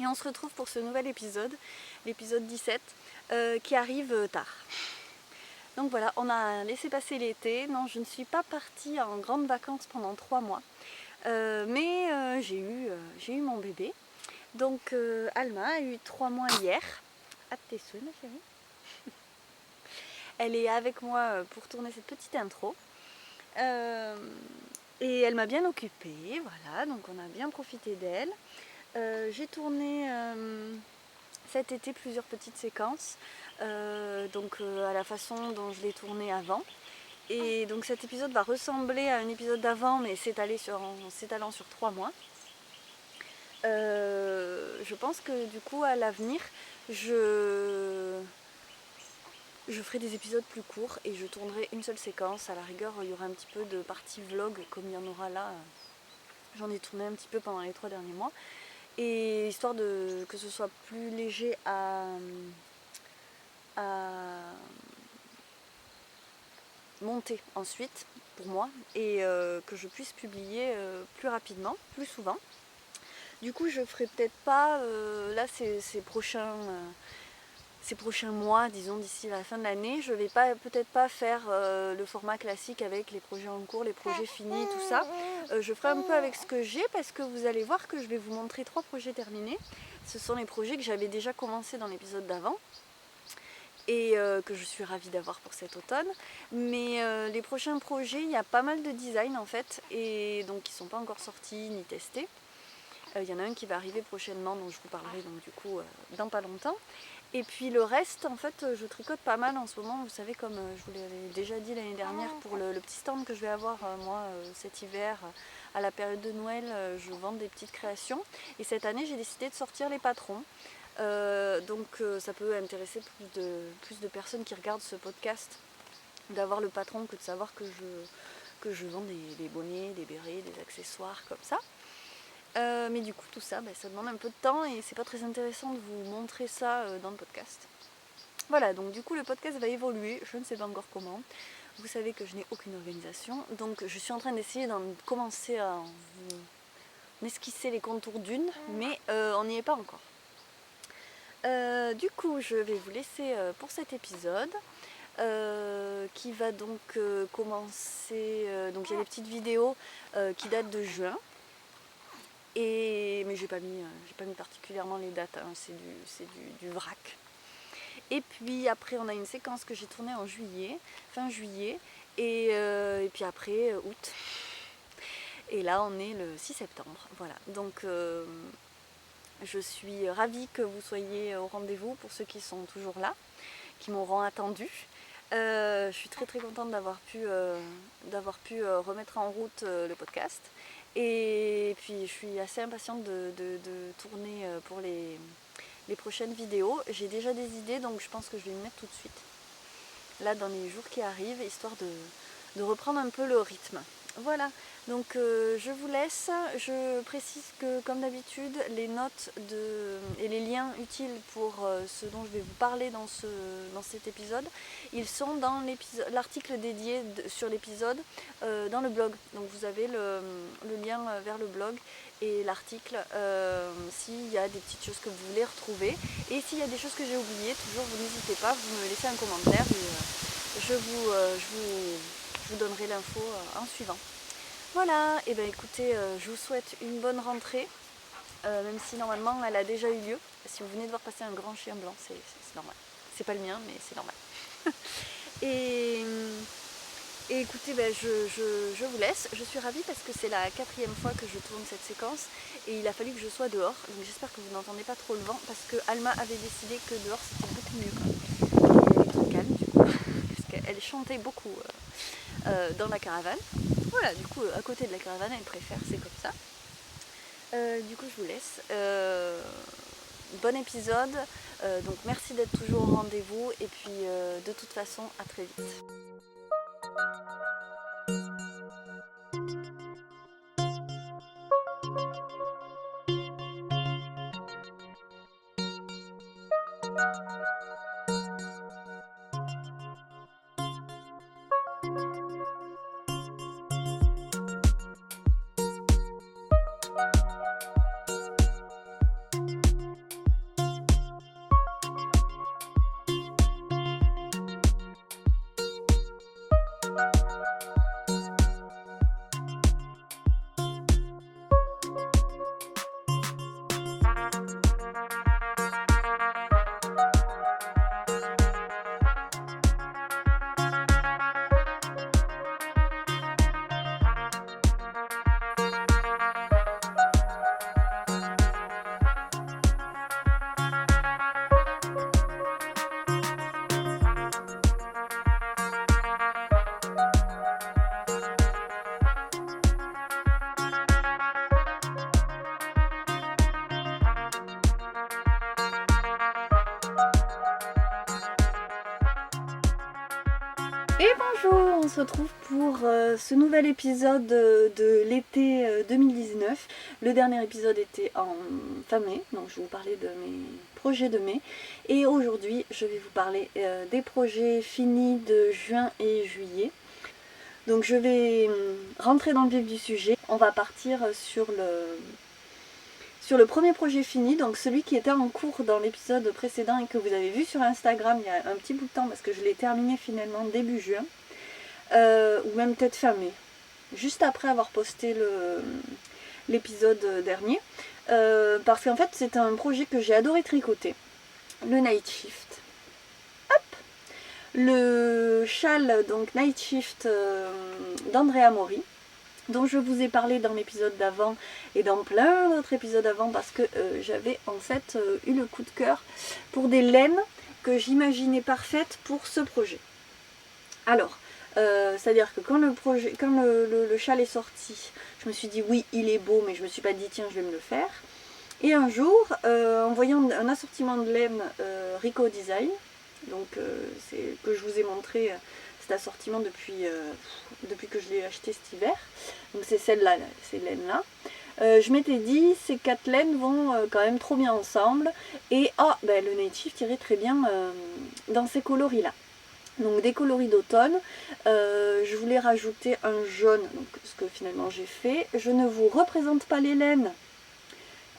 Et on se retrouve pour ce nouvel épisode, l'épisode 17, qui arrive tard. Donc voilà, on a laissé passer l'été. Non, je ne suis pas partie en grandes vacances pendant 3 mois. Mais j'ai eu mon bébé. Donc Alma a eu 3 mois hier. À tes souhaits, ma chérie. Elle est avec moi pour tourner cette petite intro. Et elle m'a bien occupée, voilà, donc on a bien profité d'elle. J'ai tourné cet été plusieurs petites séquences, à la façon dont je l'ai tourné avant. Et donc cet épisode va ressembler à un épisode d'avant, mais en s'étalant sur 3 mois. Je pense que du coup à l'avenir, je ferai des épisodes plus courts et je tournerai une seule séquence. À la rigueur, il y aura un petit peu de partie vlog comme il y en aura là. J'en ai tourné un petit peu pendant les 3 derniers mois. Et histoire que ce soit plus léger à monter ensuite pour moi et que je puisse publier plus rapidement, plus souvent. Du coup, je ferai peut-être pas là ces prochains mois, disons d'ici la fin de l'année, je vais peut-être pas faire le format classique avec les projets en cours, les projets finis, tout ça. Je ferai un peu avec ce que j'ai parce que vous allez voir que je vais vous montrer 3 projets terminés. Ce sont les projets que j'avais déjà commencé dans l'épisode d'avant et que je suis ravie d'avoir pour cet automne. Mais les prochains projets, il y a pas mal de design en fait et donc ils ne sont pas encore sortis ni testés. Il y en a un qui va arriver prochainement dont je vous parlerai donc du coup dans pas longtemps. Et puis le reste, en fait, je tricote pas mal en ce moment. Vous savez, comme je vous l'avais déjà dit l'année dernière, pour le petit stand que je vais avoir moi cet hiver, à la période de Noël, je vends des petites créations. Et cette année, j'ai décidé de sortir les patrons. Ça peut intéresser plus de personnes qui regardent ce podcast d'avoir le patron que de savoir que je vends des bonnets, des bérets, des accessoires comme ça. Mais du coup tout ça, ça demande un peu de temps et c'est pas très intéressant de vous montrer ça dans le podcast. Voilà, donc du coup le podcast va évoluer, je ne sais pas encore comment. Vous savez que je n'ai aucune organisation, donc je suis en train d'essayer d'en commencer à vous esquisser les contours d'une, mais on n'y est pas encore. Du coup je vais vous laisser pour cet épisode qui va donc commencer. Donc il y a des petites vidéos qui datent de juin. Mais j'ai pas mis particulièrement les dates, hein, c'est du vrac. Et puis après on a une séquence que j'ai tournée en juillet, fin juillet, et puis après août. Et là on est le 6 septembre, voilà. Donc je suis ravie que vous soyez au rendez-vous pour ceux qui sont toujours là, qui m'auront attendu. Je suis très très contente d'avoir pu remettre en route le podcast. Et puis je suis assez impatiente de tourner pour les prochaines vidéos. J'ai déjà des idées, donc je pense que je vais m'y mettre tout de suite. Là dans les jours qui arrivent, histoire de reprendre un peu le rythme. Voilà, donc je vous laisse. Je précise que comme d'habitude, les notes et les liens utiles pour ce dont je vais vous parler dans cet épisode, ils sont dans l'article dédié sur l'épisode dans le blog. Donc vous avez le lien vers le blog et l'article s'il y a des petites choses que vous voulez retrouver. Et s'il y a des choses que j'ai oubliées, toujours vous n'hésitez pas, vous me laissez un commentaire et je vous donnerai l'info en suivant. Voilà, et bien écoutez, je vous souhaite une bonne rentrée, même si normalement elle a déjà eu lieu. Si vous venez de voir passer un grand chien blanc, c'est normal. C'est pas le mien, mais c'est normal. et écoutez, je vous laisse. Je suis ravie parce que c'est la 4e fois que je tourne cette séquence et il a fallu que je sois dehors. Donc j'espère que vous n'entendez pas trop le vent parce que Alma avait décidé que dehors c'était beaucoup mieux quand même. Elle est trop calme du coup, parce qu'elle chantait beaucoup dans la caravane. Voilà, du coup à côté de la caravane elle préfère, c'est comme ça. Du coup je vous laisse. Bon épisode. Donc merci d'être toujours au rendez-vous et puis de toute façon à très vite. Et bonjour, on se retrouve pour ce nouvel épisode de l'été 2019. Le dernier épisode était en fin mai, donc je vais vous parler de mes projets de mai. Et aujourd'hui, je vais vous parler des projets finis de juin et juillet. Donc je vais rentrer dans le vif du sujet. On va partir sur le premier projet fini, donc celui qui était en cours dans l'épisode précédent et que vous avez vu sur Instagram il y a un petit bout de temps parce que je l'ai terminé finalement début juin. Ou même peut-être fin mai, juste après avoir posté l'épisode dernier, parce qu'en fait c'est un projet que j'ai adoré tricoter, le Night Shift. Hop, le châle donc Night Shift d'Andrea Mori, dont je vous ai parlé dans l'épisode d'avant et dans plein d'autres épisodes avant parce que j'avais en fait eu le coup de cœur pour des laines que j'imaginais parfaites pour ce projet. Alors, c'est-à-dire que quand le châle est sorti, je me suis dit oui il est beau, mais je me suis pas dit tiens je vais me le faire. Et un jour, en voyant un assortiment de laine Rico Design, donc c'est que je vous ai montré cet assortiment depuis que je l'ai acheté cet hiver, donc c'est celle-là, ces laines-là. Je m'étais dit ces 4 laines vont quand même trop bien ensemble et le Night Shift irait très bien dans ces coloris-là. Donc des coloris d'automne, je voulais rajouter un jaune, donc ce que finalement j'ai fait. Je ne vous représente pas les laines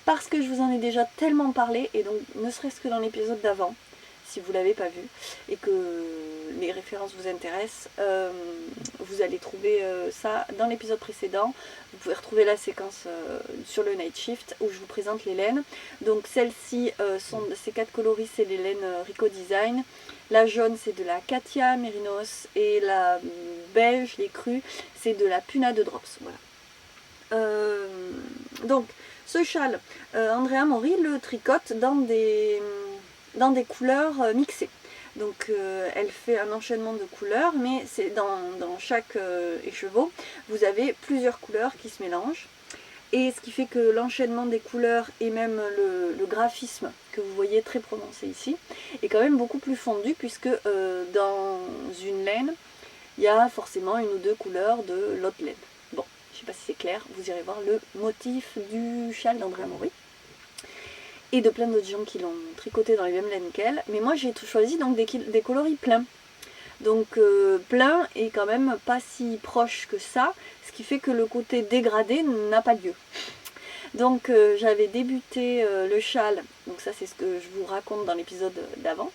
parce que je vous en ai déjà tellement parlé, et donc ne serait-ce que dans l'épisode d'avant, si vous ne l'avez pas vu et que les références vous intéressent, vous allez trouver ça dans l'épisode précédent. Vous pouvez retrouver la séquence sur le Night Shift où je vous présente les laines. Donc celles-ci sont ces 4 coloris, c'est les laines Rico Design. La jaune c'est de la Katia Mérinos et la beige, les crues, c'est de la Puna de Drops. Voilà. Donc ce châle, Andrea Mori le tricote dans des couleurs mixées. Donc elle fait un enchaînement de couleurs, mais c'est dans chaque écheveau, vous avez plusieurs couleurs qui se mélangent. Et ce qui fait que l'enchaînement des couleurs et même le graphisme que vous voyez très prononcé ici est quand même beaucoup plus fondu, puisque dans une laine, il y a forcément une ou deux couleurs de l'autre laine. Bon, je ne sais pas si c'est clair, vous irez voir le motif du châle d'Andrea Mori. Et de plein d'autres gens qui l'ont tricoté dans les mêmes laines qu'elle. Mais moi j'ai choisi donc des coloris pleins. Donc plein et quand même pas si proche que ça, ce qui fait que le côté dégradé n'a pas lieu. Donc j'avais débuté le châle, donc ça c'est ce que je vous raconte dans l'épisode d'avant,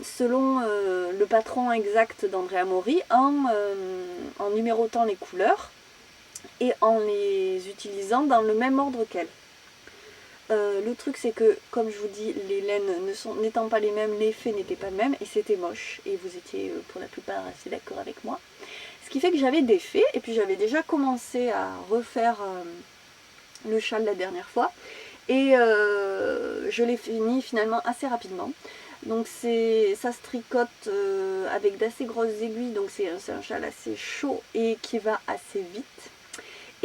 selon le patron exact d'Andrea Mori, en numérotant les couleurs et en les utilisant dans le même ordre qu'elle. Le truc c'est que, comme je vous dis, les laines n'étant pas les mêmes, l'effet n'était pas le même et c'était moche, et vous étiez pour la plupart assez d'accord avec moi. Ce qui fait que j'avais des faits, et puis j'avais déjà commencé à refaire le châle la dernière fois, et je l'ai fini finalement assez rapidement. Donc ça se tricote avec d'assez grosses aiguilles, donc c'est un châle assez chaud et qui va assez vite.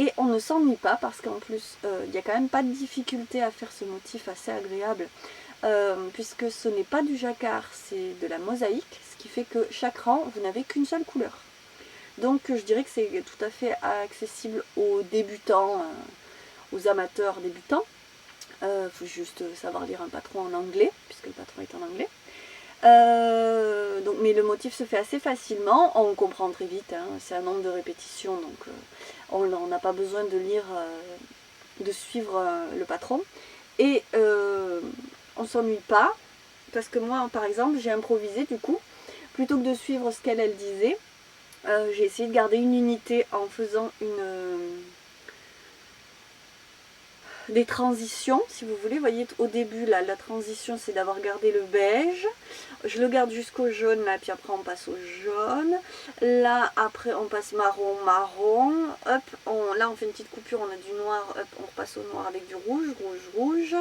Et on ne s'ennuie pas parce qu'en plus, il n'y a quand même pas de difficulté à faire ce motif assez agréable, puisque ce n'est pas du jacquard, c'est de la mosaïque, ce qui fait que chaque rang, vous n'avez qu'une seule couleur. Donc je dirais que c'est tout à fait accessible aux débutants, aux amateurs débutants. Faut juste savoir lire un patron en anglais, puisque le patron est en anglais. Mais le motif se fait assez facilement, on comprend très vite, hein, c'est un nombre de répétitions, donc on n'a pas besoin de lire, de suivre le patron. Et on s'ennuie pas, parce que moi par exemple j'ai improvisé du coup, plutôt que de suivre ce qu'elle disait, j'ai essayé de garder une unité en faisant des transitions, si vous voulez. Vous voyez au début là, la transition c'est d'avoir gardé le beige, je le garde jusqu'au jaune là, puis après on passe au jaune, là après on passe marron, hop, là on fait une petite coupure, on a du noir, hop, on repasse au noir avec du rouge,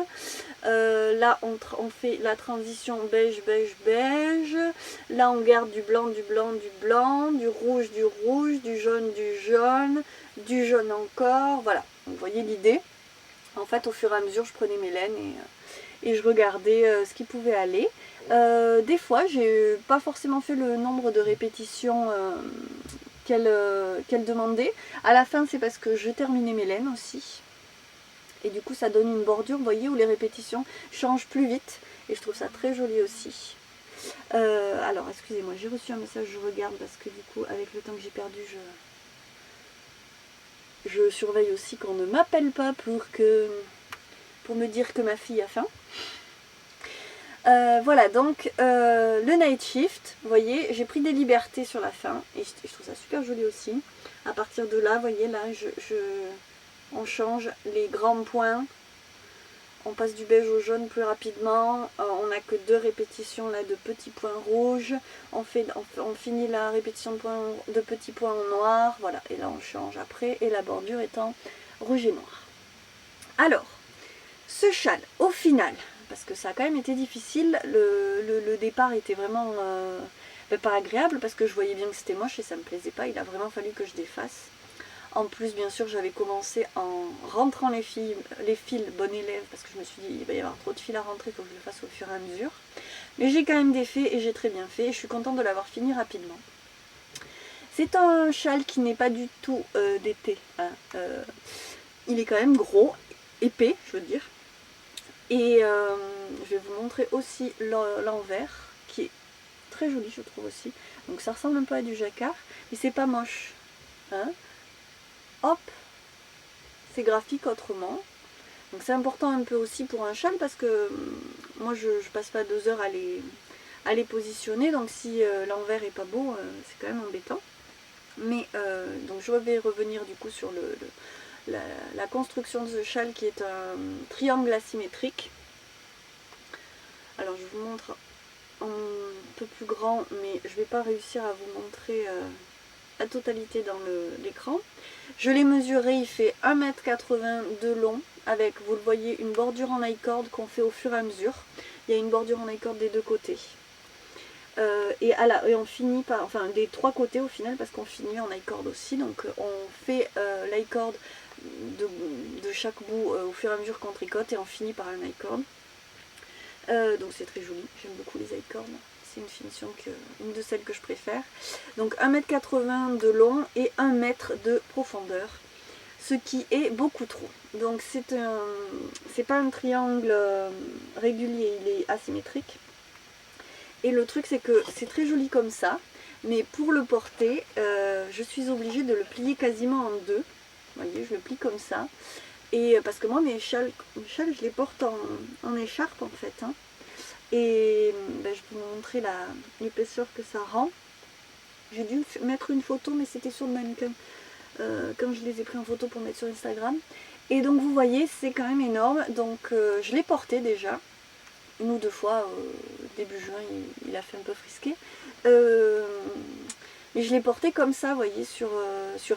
là on fait la transition beige, là on garde du blanc, du rouge, du jaune, du jaune encore, voilà, vous voyez l'idée. En fait, au fur et à mesure, je prenais mes laines et je regardais ce qui pouvait aller. Des fois, j'ai pas forcément fait le nombre de répétitions qu'elle demandait. À la fin, c'est parce que je terminais mes laines aussi. Et du coup, ça donne une bordure, vous voyez, où les répétitions changent plus vite. Et je trouve ça très joli aussi. Alors, excusez-moi, j'ai reçu un message, je regarde parce que du coup, avec le temps que j'ai perdu, je surveille aussi qu'on ne m'appelle pas pour me dire que ma fille a faim. Voilà, donc le night shift, vous voyez, j'ai pris des libertés sur la fin et je trouve ça super joli aussi. À partir de là, vous voyez, là, on change les grands points. On passe du beige au jaune plus rapidement. On n'a que 2 répétitions là de petits points rouges. On finit la répétition de petits points en noir. Voilà, et là on change après. Et la bordure est en rouge et noir. Alors, ce châle, au final, parce que ça a quand même été difficile, le départ était vraiment pas agréable parce que je voyais bien que c'était moche et ça me plaisait pas. Il a vraiment fallu que je défasse. En plus, bien sûr, j'avais commencé en rentrant les fils bon élève, parce que je me suis dit, il va y avoir trop de fils à rentrer, il faut que je le fasse au fur et à mesure. Mais j'ai quand même défait et j'ai très bien fait, et je suis contente de l'avoir fini rapidement. C'est un châle qui n'est pas du tout d'été. Hein. Il est quand même gros, épais, je veux dire. Et je vais vous montrer aussi l'envers, qui est très joli, je trouve aussi. Donc ça ressemble un peu à du jacquard, mais c'est pas moche. Hein. Hop, c'est graphique autrement. Donc c'est important un peu aussi pour un châle parce que moi je passe pas 2 heures à les positionner, donc si l'envers est pas beau, c'est quand même embêtant. Mais donc je vais revenir du coup sur la construction de ce châle qui est un triangle asymétrique. Alors je vous montre un peu plus grand, mais je vais pas réussir à vous montrer la totalité dans l'écran. Je l'ai mesuré, il fait 1,80 m de long, avec, vous le voyez, une bordure en I-cord qu'on fait au fur et à mesure. Il y a une bordure en I-cord des 2 côtés. Et on finit par, enfin des 3 côtés au final, parce qu'on finit en I-cord aussi. Donc on fait l'I-cord de chaque bout au fur et à mesure qu'on tricote et on finit par un I-cord. Donc c'est très joli, j'aime beaucoup les I-cords. C'est une finition une de celles que je préfère. Donc 1,80 m de long et 1 m de profondeur, ce qui est beaucoup trop. Donc c'est pas un triangle régulier, il est asymétrique. Et le truc c'est que c'est très joli comme ça, mais pour le porter, je suis obligée de le plier quasiment en 2. Vous voyez, je le plie comme ça. Et parce que moi mes châles je les porte en écharpe en fait. Hein. Et ben, je vais vous montrer l'épaisseur que ça rend. J'ai dû mettre une photo, mais c'était sur le mannequin. Comme je les ai pris en photo pour mettre sur Instagram. Et donc vous voyez, c'est quand même énorme. Donc je l'ai porté déjà. 1 ou 2 fois, début juin, il a fait un peu frisquer. Mais je l'ai porté comme ça, vous voyez, sur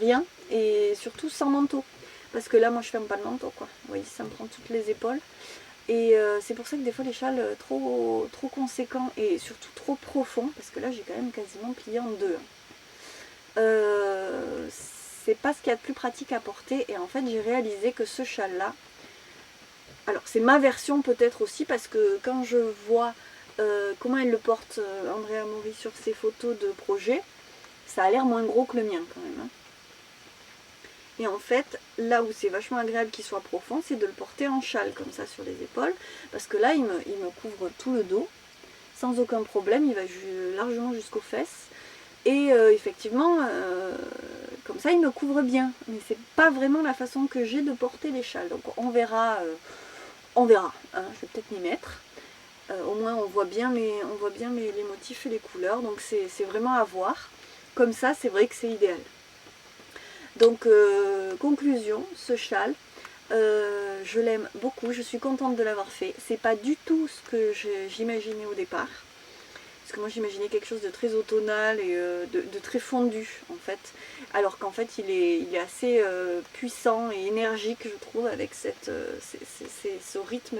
rien. Et surtout sans manteau. Parce que là, moi, je ferme pas le manteau, quoi. Vous voyez, ça me prend toutes les épaules. Et c'est pour ça que des fois les châles trop conséquents et surtout trop profonds, parce que là j'ai quand même quasiment plié en 2. C'est pas ce qu'il y a de plus pratique à porter, et en fait j'ai réalisé que ce châle là, alors c'est ma version peut-être aussi, parce que quand je vois comment elle le porte Andrea Mori sur ses photos de projet, ça a l'air moins gros que le mien quand même. Hein. Et en fait, là où c'est vachement agréable qu'il soit profond, c'est de le porter en châle, comme ça, sur les épaules. Parce que là, il me couvre tout le dos, sans aucun problème. Il va largement jusqu'aux fesses. Et effectivement, comme ça, il me couvre bien. Mais c'est pas vraiment la façon que j'ai de porter les châles. Donc on verra. Hein, je vais peut-être m'y mettre. Au moins, on voit bien les motifs et les couleurs. Donc c'est vraiment à voir. Comme ça, c'est vrai que c'est idéal. Donc, conclusion, ce châle, je l'aime beaucoup, je suis contente de l'avoir fait. C'est pas du tout ce que j'imaginais au départ. Parce que moi j'imaginais quelque chose de très automnal et de très fondu en fait. Alors qu'en fait il est assez puissant et énergique, je trouve, avec ce rythme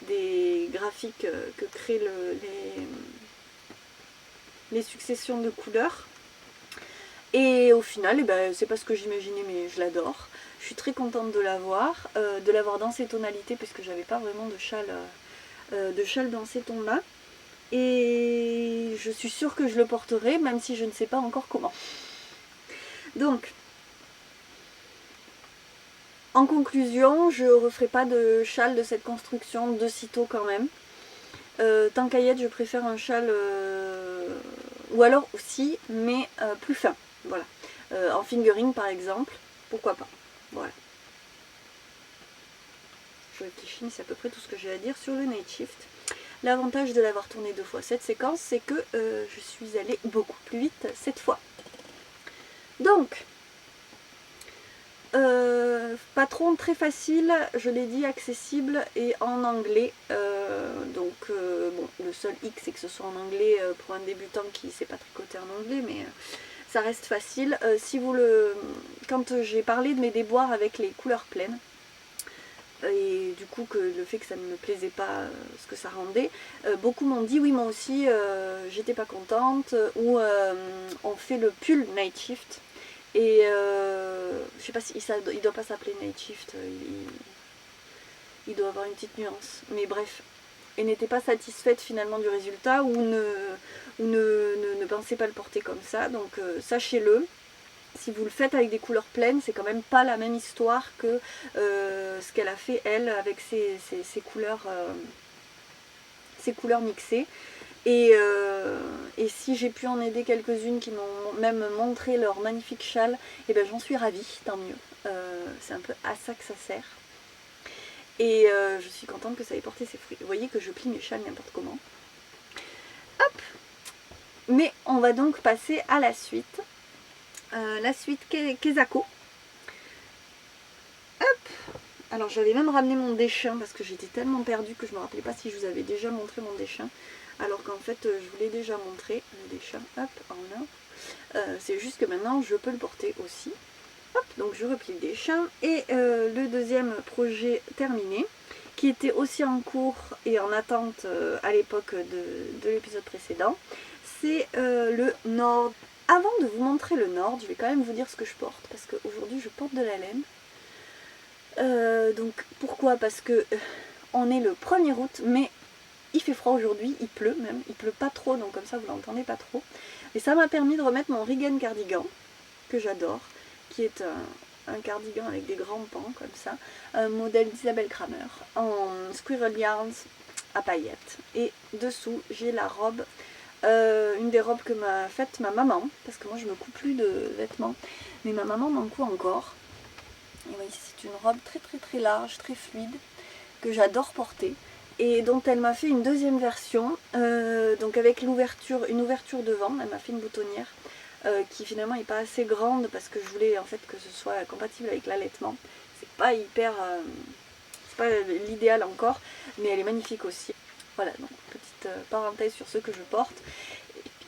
des graphiques que créent les successions de couleurs. Et au final, eh ben, c'est pas ce que j'imaginais, mais je l'adore. Je suis très contente de l'avoir dans ces tonalités, puisque j'avais pas vraiment de châle de châle dans ces tons-là. Et je suis sûre que je le porterai, même si je ne sais pas encore comment. Donc, en conclusion, je ne referai pas de châle de cette construction de sitôt quand même. Tant qu'à y être, je préfère un châle, ou alors aussi, mais plus fin. Voilà. En fingering par exemple, pourquoi pas. Voilà. Je réfléchis, mais c'est à peu près tout ce que j'ai à dire sur le Night Shift. L'avantage de l'avoir tourné 2 fois cette séquence, c'est que je suis allée beaucoup plus vite cette fois. Donc, patron très facile, je l'ai dit, accessible et en anglais. Bon, le seul hic c'est que ce soit en anglais pour un débutant qui ne sait pas tricoter en anglais, mais ça reste facile. Quand j'ai parlé de mes déboires avec les couleurs pleines, et du coup que le fait que ça ne me plaisait pas ce que ça rendait, beaucoup m'ont dit oui moi aussi j'étais pas contente, ou on fait le pull Night Shift et je sais pas si il doit pas s'appeler Night Shift, il doit avoir une petite nuance, mais bref, et n'était pas satisfaite finalement du résultat, ou ne pensait pas le porter comme ça, donc sachez-le. Si vous le faites avec des couleurs pleines, c'est quand même pas la même histoire que ce qu'elle a fait elle avec ses couleurs mixées. Et si j'ai pu en aider quelques-unes qui m'ont même montré leur magnifique châle, et ben j'en suis ravie, tant mieux. C'est un peu à ça que ça sert. Et je suis contente que ça ait porté ses fruits. Vous voyez que je plie mes châles n'importe comment. Hop. Mais on va donc passer à la suite. La suite Kezako. Hop. Alors j'avais même ramené mon déchin parce que j'étais tellement perdue que je ne me rappelais pas si je vous avais déjà montré mon déchin. Alors qu'en fait je vous l'ai déjà montré, le déchin, hop, en un. C'est juste que maintenant je peux le porter aussi. Hop, donc je replie le déchin. Et le deuxième projet terminé, qui était aussi en cours et en attente à l'époque de l'épisode précédent, c'est le Nord. Avant de vous montrer le Nord, je vais quand même vous dire ce que je porte, parce qu'aujourd'hui je porte de la laine. Donc pourquoi? Parce que on est le 1er août, mais il fait froid aujourd'hui, il pleut même, il pleut pas trop, donc comme ça vous l'entendez pas trop. Et ça m'a permis de remettre mon Regan cardigan, que j'adore, qui est un cardigan avec des grands pans comme ça, un modèle d'Isabelle Kramer, en Squirrel Yarns à paillettes. Et dessous j'ai la robe, une des robes que m'a faite ma maman, parce que moi je me coupe plus de vêtements, mais ma maman m'en coud encore. Et vous voyez, c'est une robe très très très large, très fluide, que j'adore porter, et dont elle m'a fait une deuxième version, donc avec une ouverture devant. Elle m'a fait une boutonnière qui finalement n'est pas assez grande parce que je voulais en fait que ce soit compatible avec l'allaitement. C'est pas hyper, c'est pas l'idéal encore, mais elle est magnifique aussi. Voilà, donc petite parenthèse sur ce que je porte.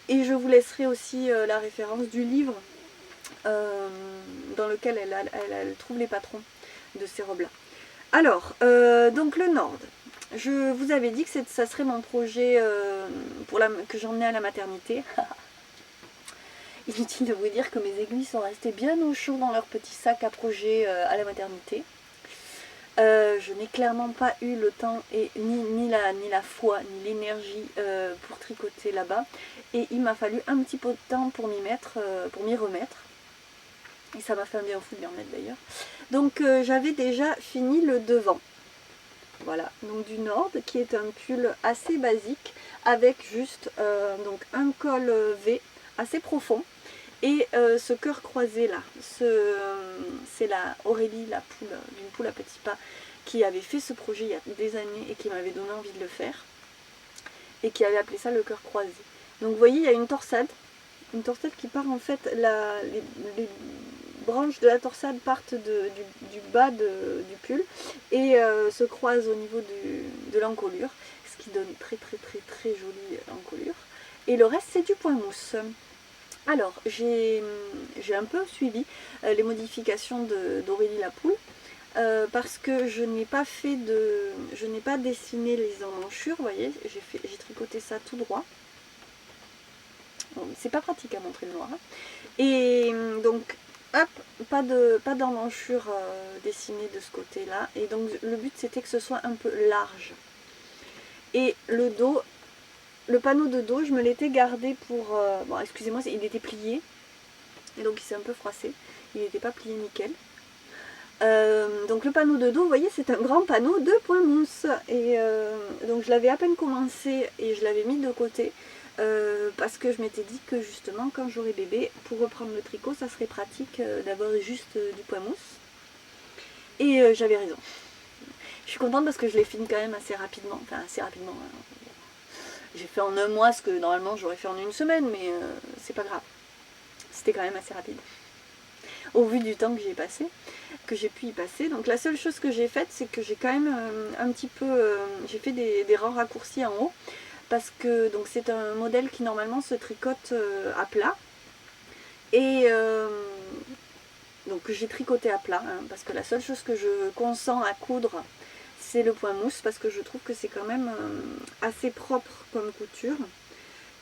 Et je vous laisserai aussi la référence du livre dans lequel elle trouve les patrons de ces robes là. Alors, donc le Nord, je vous avais dit que ça serait mon projet que j'emmenais à la maternité. Inutile de vous dire que mes aiguilles sont restées bien au chaud dans leur petit sac à projet à la maternité. Je n'ai clairement pas eu le temps et ni la foi ni l'énergie pour tricoter là-bas, et il m'a fallu un petit peu de temps pour m'y remettre, et ça m'a fait un bien fou de m'y remettre d'ailleurs. Donc j'avais déjà fini le devant, voilà, donc du Nord, qui est un pull assez basique avec juste donc un col V assez profond. Et ce cœur croisé là, c'est la Aurélie, la poule d'une poule à petits pas, qui avait fait ce projet il y a des années et qui m'avait donné envie de le faire, et qui avait appelé ça le cœur croisé. Donc vous voyez, il y a une torsade qui part en fait, les branches de la torsade partent du bas du pull et se croisent au niveau de l'encolure, ce qui donne très très très très jolie encolure. Et le reste c'est du point mousse. Alors, j'ai un peu suivi les modifications d'Aurélie la poule, parce que je n'ai pas dessiné les emmanchures, vous voyez, j'ai tricoté ça tout droit. Bon, c'est pas pratique à montrer le noir. Hein. Et donc, hop, pas d'emmanchures dessinées de ce côté-là. Et donc, le but c'était que ce soit un peu large. Et le dos, le panneau de dos, je me l'étais gardé pour... bon, excusez-moi, il était plié. Et donc il s'est un peu froissé. Il n'était pas plié nickel. Donc le panneau de dos, vous voyez, c'est un grand panneau de point mousse. Et donc je l'avais à peine commencé et je l'avais mis de côté. Parce que je m'étais dit que justement quand j'aurai bébé, pour reprendre le tricot, ça serait pratique d'avoir juste du point mousse. Et j'avais raison. Je suis contente parce que je l'ai fini quand même assez rapidement. Enfin assez rapidement. Hein. J'ai fait en un mois ce que normalement j'aurais fait en une semaine, mais c'est pas grave. C'était quand même assez rapide. Au vu du temps que j'ai passé, que j'ai pu y passer. Donc la seule chose que j'ai faite, c'est que j'ai quand même un petit peu... j'ai fait des rangs raccourcis en haut. Parce que donc c'est un modèle qui normalement se tricote à plat. Et donc j'ai tricoté à plat. Hein, parce que la seule chose que je consens à coudre, c'est le point mousse. Parce que je trouve que c'est quand même assez propre comme couture.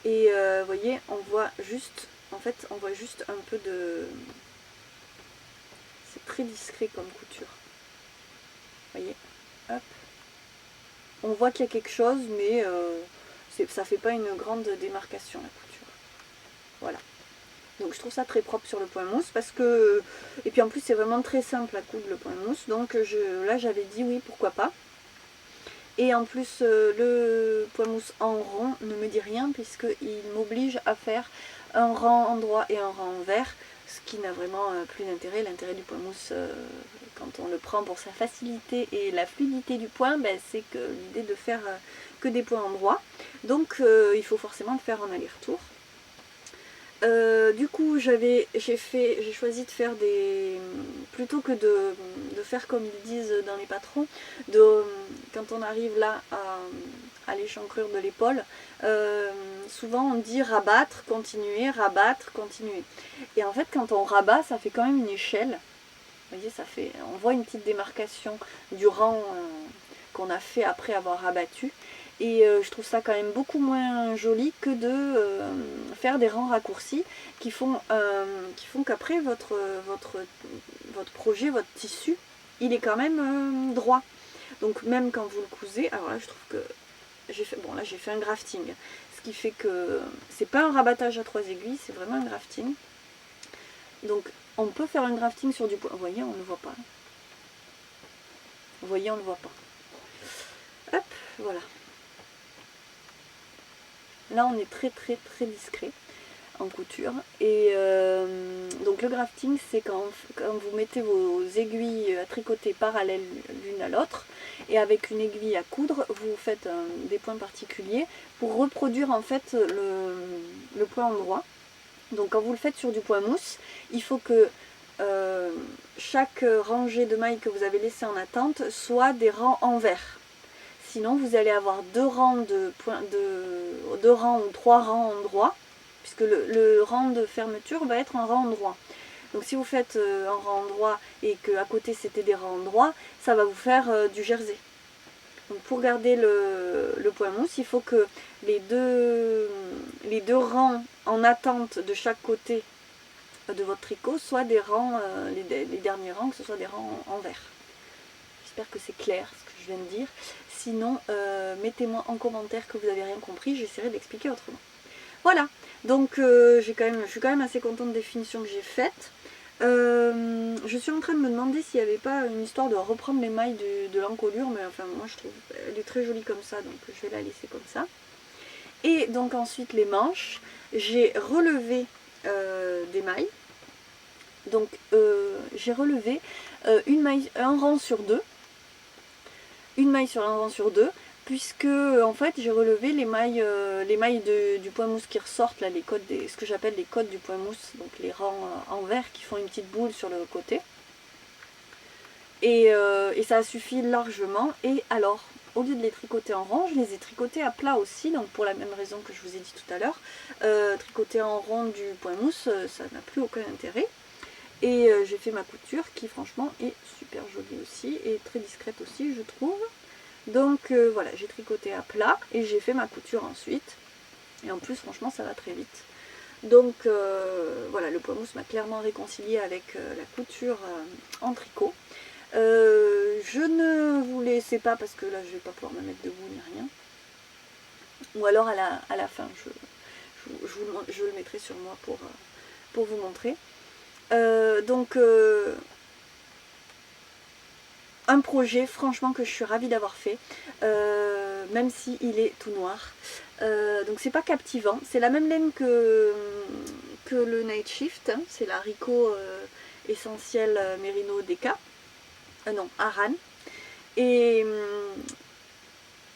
Et vous voyez, on voit juste... En fait, on voit juste un peu de... C'est très discret comme couture. Vous voyez, hop. On voit qu'il y a quelque chose, mais ça fait pas une grande démarcation la couture. Voilà. Donc je trouve ça très propre sur le point mousse parce que... Et puis en plus c'est vraiment très simple à coudre le point mousse. Donc là j'avais dit oui, pourquoi pas. Et en plus le point mousse en rond ne me dit rien puisqu'il m'oblige à faire un rang en droit et un rang en vert. Ce qui n'a vraiment plus d'intérêt. L'intérêt du point mousse, quand on le prend pour sa facilité et la fluidité du point, ben, c'est que l'idée de faire que des points en droit. Donc il faut forcément le faire en aller-retour. Du coup j'ai choisi de faire des... Plutôt que de faire comme ils disent dans les patrons, quand on arrive là à l'échancrure de l'épaule, souvent on dit rabattre, continuer, et en fait quand on rabat ça fait quand même une échelle. Vous voyez, ça fait, on voit une petite démarcation du rang qu'on a fait après avoir rabattu. Et je trouve ça quand même beaucoup moins joli que de faire des rangs raccourcis qui font qu'après votre projet, votre tissu, il est quand même droit. Donc même quand vous le cousez, alors là je trouve que j'ai fait un grafting. Ce qui fait que c'est pas un rabattage à 3 aiguilles, c'est vraiment un grafting. Donc on peut faire un grafting sur du point. Vous voyez, on ne le voit pas. Vous voyez, on ne le voit pas. Hop, voilà. Là, on est très très très discret en couture. Et donc le grafting, c'est quand vous mettez vos aiguilles à tricoter parallèles l'une à l'autre. Et avec une aiguille à coudre, vous faites des points particuliers pour reproduire en fait le point en droit. Donc quand vous le faites sur du point mousse, il faut que chaque rangée de mailles que vous avez laissé en attente soit des rangs en vert. Sinon vous allez avoir deux rangs ou 3 rangs en droit, puisque le rang de fermeture va être un rang en droit. Donc si vous faites un rang en droit et qu'à côté c'était des rangs en droit, ça va vous faire du jersey. Donc pour garder le point mousse, il faut que les deux rangs en attente de chaque côté de votre tricot soient des rangs, les derniers rangs, que ce soit des rangs en vert. J'espère que c'est clair ce que je viens de dire. Sinon, mettez-moi en commentaire que vous n'avez rien compris, j'essaierai d'expliquer autrement. Voilà, donc je suis quand même assez contente des finitions que j'ai faites. Je suis en train de me demander s'il n'y avait pas une histoire de reprendre les mailles de l'encolure, mais enfin moi je trouve elle est très jolie comme ça, donc je vais la laisser comme ça. Et donc ensuite les manches, j'ai relevé des mailles. Donc j'ai relevé un rang sur deux. Une maille sur un rang sur deux, puisque en fait j'ai relevé les mailles du point mousse qui ressortent, là, ce que j'appelle les côtes du point mousse, donc les rangs en vert qui font une petite boule sur le côté. Et ça suffit largement. Et alors, au lieu de les tricoter en rond, je les ai tricotés à plat aussi, donc pour la même raison que je vous ai dit tout à l'heure. Tricoter en rond du point mousse, ça n'a plus aucun intérêt. Et j'ai fait ma couture qui franchement est super jolie aussi et très discrète aussi je trouve. Donc voilà, j'ai tricoté à plat et j'ai fait ma couture ensuite. Et en plus franchement ça va très vite. Donc voilà, le point mousse m'a clairement réconcilié avec la couture en tricot. Je ne vous laissais pas parce que là je vais pas pouvoir me mettre debout ni rien. ou alors à la fin, je le mettrai sur moi pour vous montrer. Donc un projet franchement que je suis ravie d'avoir fait, même si il est tout noir. Donc c'est pas captivant, c'est la même laine que le Night Shift, hein. C'est la Rico Essentiel Merino DK, non, Aran. Et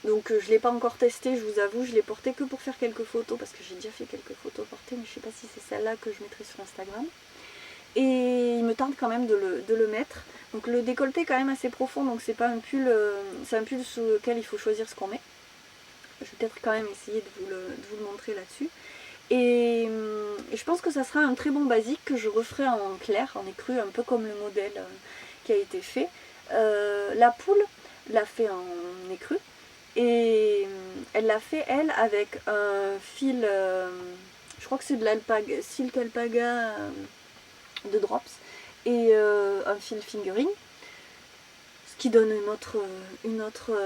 donc je l'ai pas encore testé, je vous avoue, je l'ai porté que pour faire quelques photos, parce que j'ai déjà fait quelques photos portées, mais je sais pas si c'est celle-là que je mettrai sur Instagram. Et il me tente quand même de le mettre. Donc le décolleté est quand même assez profond, donc c'est pas un pull, c'est un pull sous lequel il faut choisir ce qu'on met. Je vais peut-être quand même essayer de vous le montrer là-dessus. Et je pense que ça sera un très bon basique que je referai en clair, en écru, un peu comme le modèle qui a été fait. La poule l'a fait en écru. Et elle l'a fait, elle, avec un fil, je crois que c'est de l'alpaga, silk alpaga de drops, et un fil fingering, ce qui donne une autre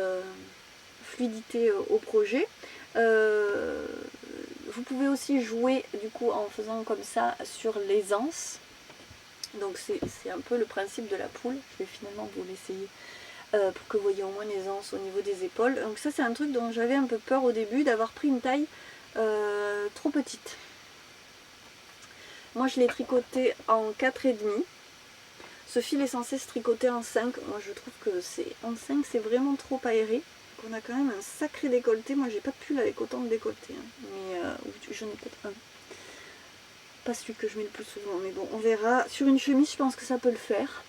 fluidité au projet. Vous pouvez aussi jouer du coup en faisant comme ça sur les anses. Donc c'est un peu le principe de la poule. Je vais finalement vous l'essayer pour que vous voyez au moins les anses au niveau des épaules. Donc ça c'est un truc dont j'avais un peu peur au début, d'avoir pris une taille trop petite. Moi je l'ai tricoté en 4,5. Ce fil est censé se tricoter en 5. Moi je trouve que en 5 c'est vraiment trop aéré. On a quand même un sacré décolleté. Moi j'ai pas de pull avec autant de décolleté, hein. Mais j'en ai peut-être un. Pas celui que je mets le plus souvent, mais bon, on verra. Sur une chemise, je pense que ça peut le faire.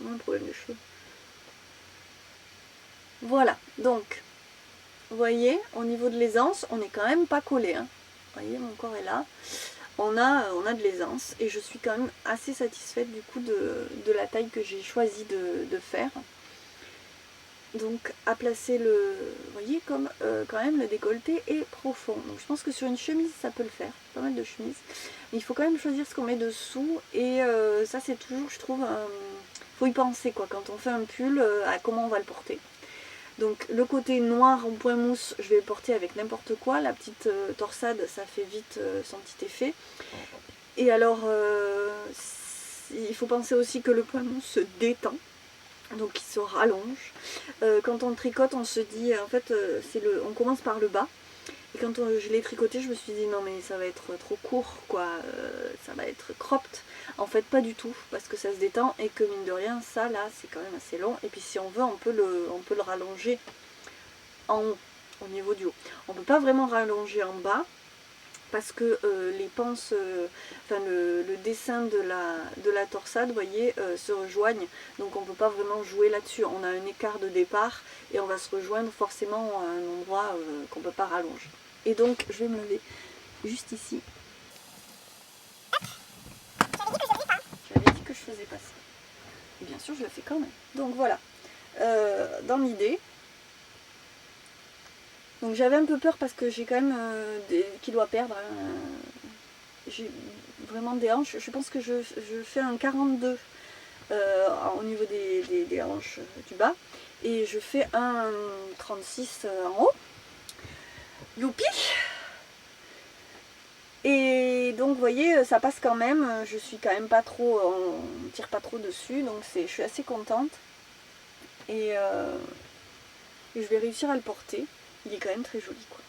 Un problème de cheveux. Voilà, donc, vous voyez, au niveau de l'aisance, on n'est quand même pas collé, hein. Vous voyez, mon corps est là. On a de l'aisance et je suis quand même assez satisfaite du coup de la taille que j'ai choisi de faire. Donc à placer vous voyez comme quand même le décolleté est profond. Donc je pense que sur une chemise ça peut le faire, pas mal de chemises. Mais il faut quand même choisir ce qu'on met dessous et ça c'est toujours, je trouve, faut y penser quoi, quand on fait un pull, à comment on va le porter. Donc le côté noir en point mousse, je vais le porter avec n'importe quoi. La petite torsade, ça fait vite son petit effet. Et alors, il faut penser aussi que le point mousse se détend. Donc il se rallonge. Quand on le tricote, on se dit, en fait, on commence par le bas. Et quand je l'ai tricoté, je me suis dit non mais ça va être trop court, quoi, ça va être cropped. En fait pas du tout, parce que ça se détend et que mine de rien, ça là c'est quand même assez long. Et puis si on veut, on peut le rallonger en haut, au niveau du haut. On ne peut pas vraiment rallonger en bas, parce que les panses, enfin le dessin de la torsade, vous voyez, se rejoignent. Donc on ne peut pas vraiment jouer là-dessus. On a un écart de départ et on va se rejoindre forcément à un endroit qu'on ne peut pas rallonger. Et donc je vais me lever juste ici. J'avais dit que je faisais pas ça. Et bien sûr je le fais quand même. Donc voilà, dans l'idée. Donc j'avais un peu peur parce que j'ai quand même des kilos à perdre. J'ai vraiment des hanches. Je pense que je fais un 42 au niveau des hanches du bas. Et je fais un 36 en haut. Youpi! Et donc vous voyez, ça passe quand même. Je suis quand même pas trop, on tire pas trop dessus. Donc je suis assez contente. Et je vais réussir à le porter. Il est quand même très joli, quoi.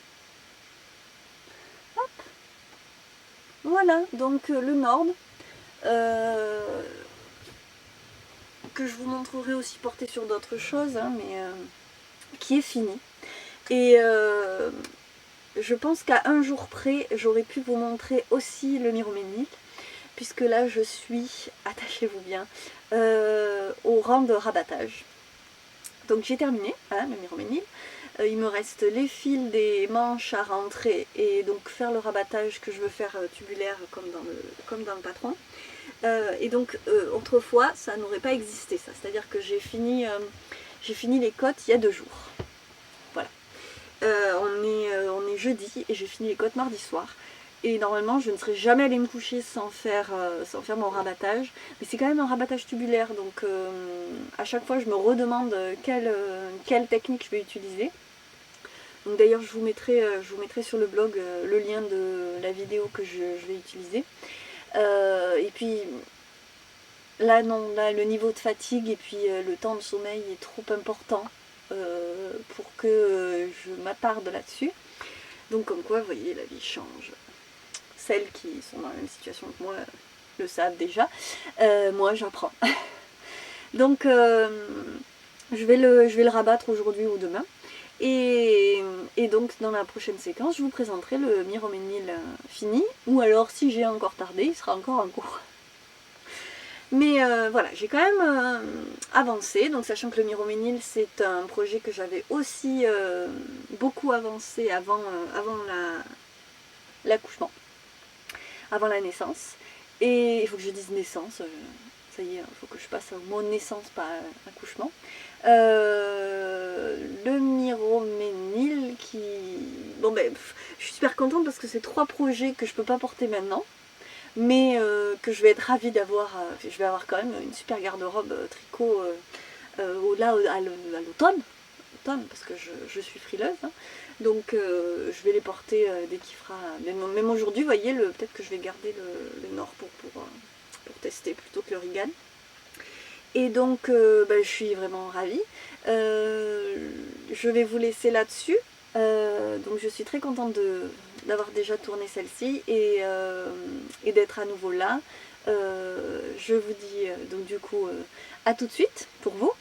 Hop. Voilà, donc le Nord, que je vous montrerai aussi porter sur d'autres choses, hein, mais qui est fini. Et je pense qu'à un jour près, j'aurais pu vous montrer aussi le Miroménil, puisque là je suis, attachez-vous bien, au rang de rabattage. Donc j'ai terminé, hein, le Miroménil. Il me reste les fils des manches à rentrer et donc faire le rabattage que je veux faire tubulaire comme dans le patron. Et donc autrefois ça n'aurait pas existé ça, c'est-à-dire que j'ai fini les côtes il y a 2 jours. Voilà. On est jeudi et j'ai fini les côtes mardi soir. Et normalement je ne serais jamais allée me coucher sans faire mon rabattage. Mais c'est quand même un rabattage tubulaire, donc à chaque fois je me redemande quelle technique je vais utiliser. Donc d'ailleurs je vous mettrai sur le blog le lien de la vidéo que je vais utiliser. Et puis là non, là le niveau de fatigue et puis le temps de sommeil est trop important pour que je m'attarde là-dessus. Donc comme quoi, vous voyez, la vie change. Celles qui sont dans la même situation que moi le savent déjà. Moi j'apprends. Donc je vais le rabattre aujourd'hui ou demain. Et donc dans la prochaine séquence, je vous présenterai le Miroménil fini. Ou alors si j'ai encore tardé, il sera encore en cours. Mais voilà, j'ai quand même avancé, donc sachant que le Miroménil c'est un projet que j'avais aussi beaucoup avancé avant l'accouchement, avant la naissance. Et il faut que je dise naissance, ça y est, il faut que je passe au mot naissance, pas accouchement. Le Miroménil qui... Bon ben, je suis super contente parce que c'est 3 projets que je peux pas porter maintenant. Mais que je vais être ravie d'avoir, je vais avoir quand même une super garde-robe tricot là à l'automne, parce que je suis frileuse, hein. Donc je vais les porter dès qu'il fera, même aujourd'hui, vous voyez, peut-être que je vais garder le nord pour tester plutôt que le Regan. Et donc je suis vraiment ravie. Je vais vous laisser là-dessus. Donc je suis très contente d'avoir déjà tourné celle-ci et d'être à nouveau là. Je vous dis donc du coup à tout de suite pour vous.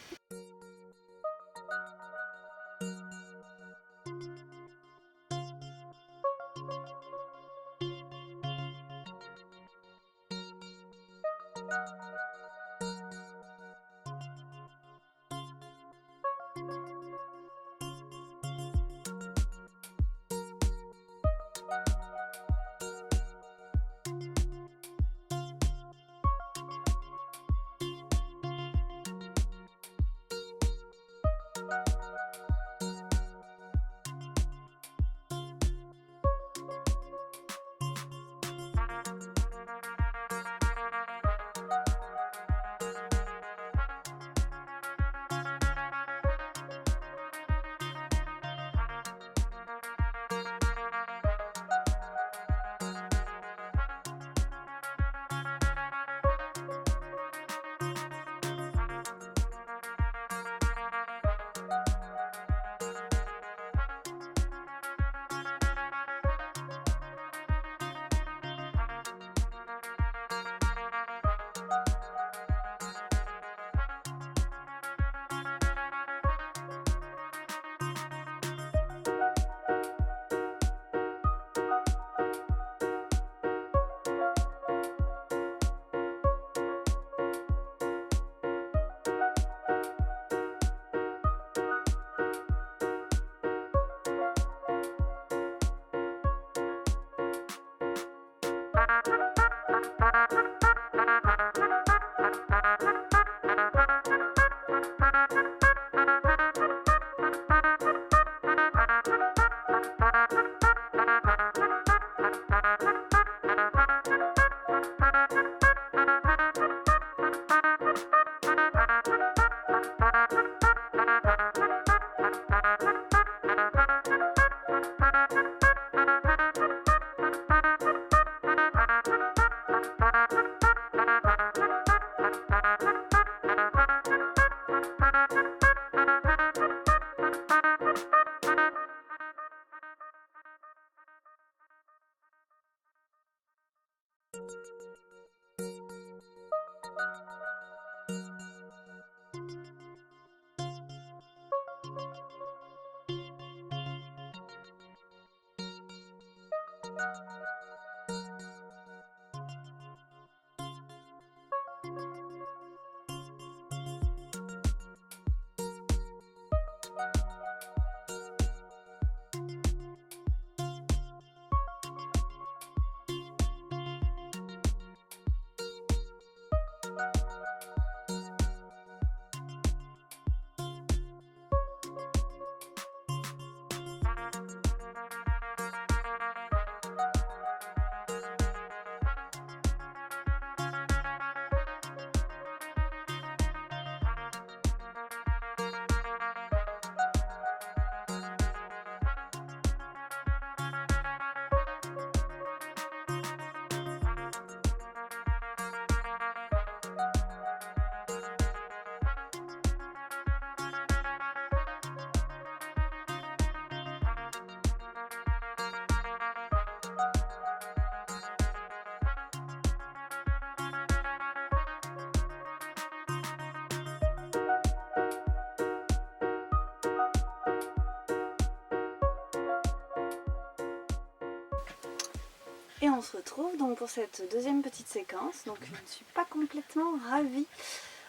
Et on se retrouve donc pour cette deuxième petite séquence. Donc je ne suis pas complètement ravie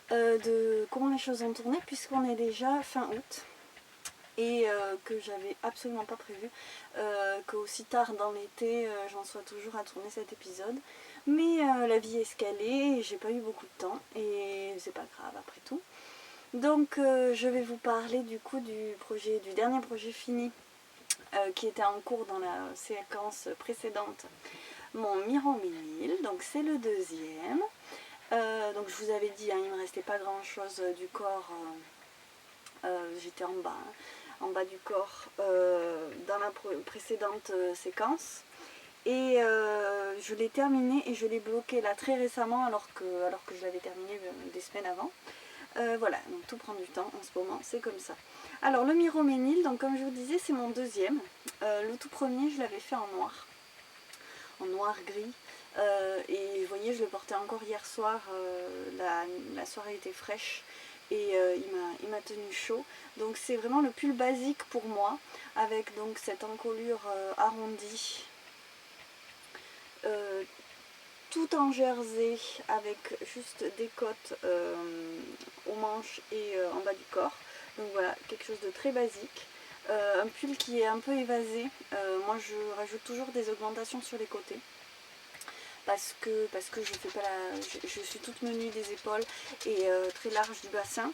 de comment les choses ont tourné puisqu'on est déjà fin août. Et que j'avais absolument pas prévu qu'aussi tard dans l'été j'en sois toujours à tourner cet épisode. Mais la vie est ce qu'elle est et j'ai pas eu beaucoup de temps et c'est pas grave après tout. Donc je vais vous parler du coup du dernier projet fini qui était en cours dans la séquence précédente, mon Miroménil, donc c'est le deuxième. Donc je vous avais dit, hein, il ne me restait pas grand chose du corps, j'étais en bas, hein, en bas du corps dans la précédente séquence. Et je l'ai terminé et je l'ai bloqué là très récemment alors que je l'avais terminé des semaines avant. Voilà, donc tout prend du temps en ce moment, c'est comme ça. Alors le Miroménil, donc comme je vous disais, c'est mon deuxième. Le tout premier, je l'avais fait en noir-gris. Et vous voyez, je le portais encore hier soir, la soirée était fraîche et il m'a tenu chaud. Donc c'est vraiment le pull basique pour moi, avec donc cette encolure arrondie. Tout en jersey avec juste des côtes aux manches et en bas du corps. Donc voilà, quelque chose de très basique. Un pull qui est un peu évasé. Moi je rajoute toujours des augmentations sur les côtés. Parce que je fais pas je suis toute menue des épaules et très large du bassin,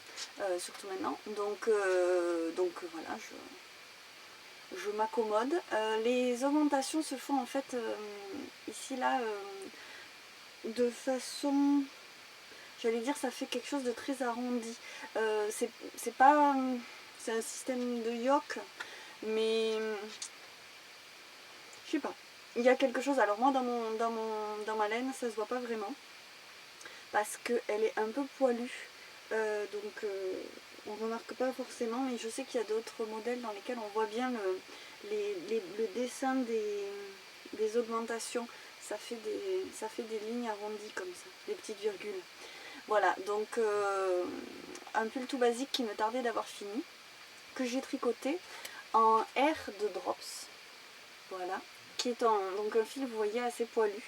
surtout maintenant. Donc voilà, je m'accommode. Les augmentations se font en fait ici là de façon, j'allais dire, ça fait quelque chose de très arrondi. C'est pas, c'est un système de yoke, mais je sais pas. Il y a quelque chose. Alors moi dans ma laine, ça se voit pas vraiment parce qu'elle est un peu poilue, donc on remarque pas forcément. Mais je sais qu'il y a d'autres modèles dans lesquels on voit bien le dessin des augmentations. Ça fait des lignes arrondies comme ça, des petites virgules. Voilà, donc un pull tout basique qui me tardait d'avoir fini, que j'ai tricoté en R de Drops. Voilà, qui est donc un fil, vous voyez, assez poilu.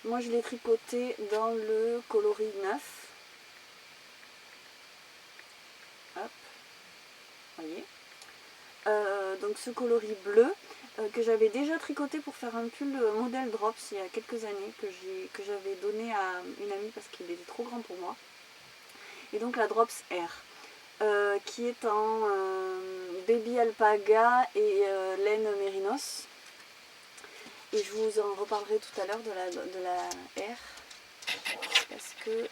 Moi je l'ai tricoté dans le coloris 9. Hop, voyez. Donc ce coloris bleu que j'avais déjà tricoté pour faire un pull modèle Drops il y a quelques années, que j'avais donné à une amie parce qu'il était trop grand pour moi. Et donc la Drops R, qui est en baby alpaga et laine mérinos. Et je vous en reparlerai tout à l'heure de la R, parce que